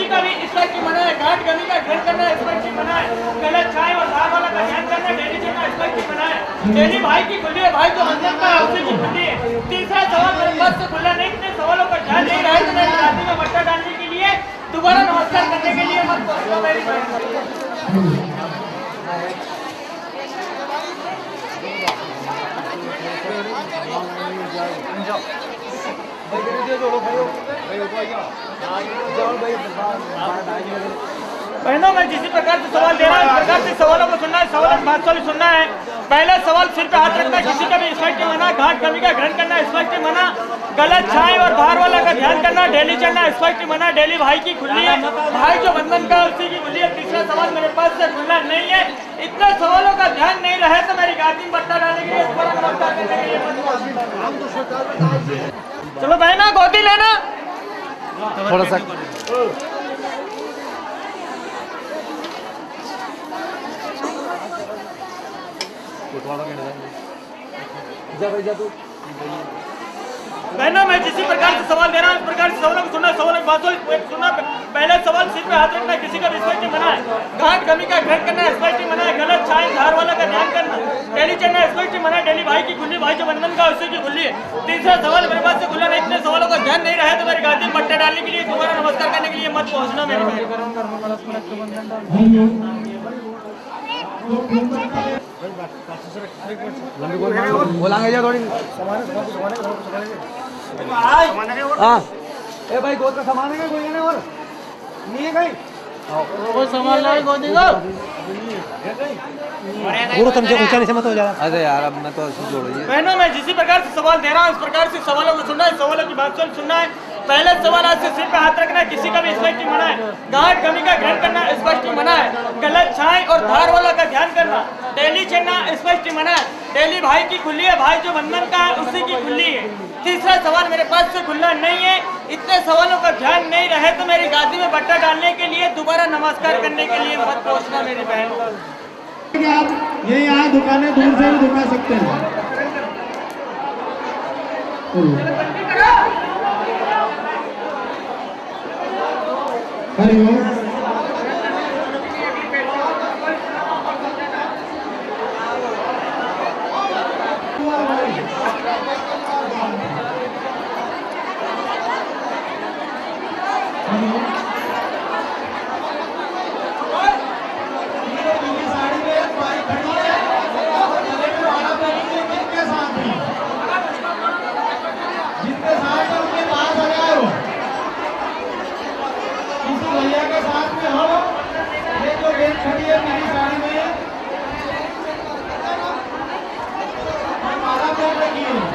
का भी इस वक्त की मना है। गांठ गमी का ग्रहण करना इस वक्त की मना है। गलत छाए और धार वाला का ध्यान करना डेली चलना इस वक्त की मना है। डेली भाई की खुली है, भाई जो मंजन का है उसी की खुली है। तीसरा सवाल मेरे पास से खुला नहीं, इतने सवालों का ध्यान नहीं रहा है तो मैं शादी में बट्टा डालने के लिए दोबारा नमस्कार करने के लिए मत पहुंचो मेरी बहन। बहनों मैं जिस प्रकार से सवाल दे रहा हूँ इस प्रकार से सवालों को सुनना है, सवालों का बात सुनना है। पहला सवाल सिर पे हाथ रखना, किसी का भी स्पष्ट मना, घाट कमी का ग्रहण करना स्पष्ट मना, गलत छाए और बाहर वाला का ध्यान करना डेली चलना स्पष्ट मना, डेली भाई की खुली है, भाई जो बंधन का उसी की खुली है। तीसरा सवाल मेरे पास से खुला नहीं है, इतना सवालों का ध्यान नहीं रहे तो मेरी गादी बट्टा डालने के लिए चलो बहना गोदी लेना थोड़ा सा बहनों मैं जिस प्रकार से सवाल दे रहा हूँ इस प्रकार से सवालों को सुनना, सवालों की बात सुनना। पहला सवाल सिर पे हाथ रखना, किसी का भी स्पष्ट मना है, घाट गमी का ग्रहण करना स्पष्ट मना है, गलत छाए धार वाला का ध्यान करना डेली चलना स्पष्ट मना है, डेली भाई की खुली, भाई जो बंधन का उसी की खुली है। तीसरा सवाल मेरे पास से खुला नहीं, इतने सवालों का ध्यान नहीं रहा है तो मेरी गादी बट्टे डालने के लिए दोबारा नमस्कार करने के लिए मत पहुंचना मेरी बहन। बोलांगे जा थोड़ी हाँ ए भाई गोद का सामान है कोई नहीं और नहीं है कहीं कोई सामान लाए गोदी को गुरु तुमसे ऊंचा नीचे मत हो जाएगा। अरे यार अब मैं तो जोड़ो ये बहनों मैं जिस प्रकार से सवाल दे रहा हूँ इस प्रकार से सवालों को सुनना है, सवालों की बात सुनना है। पहला सवाल आज से सिर पे हाथ रखना है, किसी का भी स्पष्ट मना है, गांठ गमी का ग्रहण करना स्पष्ट मना है, गलत छाए और धार वाला का ध्यान करना डेली चलना स्पष्ट मना है, डेली भाई की खुली है, भाई जो बंधन का है उसी की खुली है। तीसरा सवाल मेरे पास से खुला नहीं है, इतने सवालों का ध्यान नहीं रहे तो मेरी गादी में बट्टा डालने के लिए दोबारा नमस्कार करने के लिए मत पहुंचना मेरी बहन। आप ये यहाँ दुकानें दूर से भी दुका सकते हैं। हरिओम साड़ी में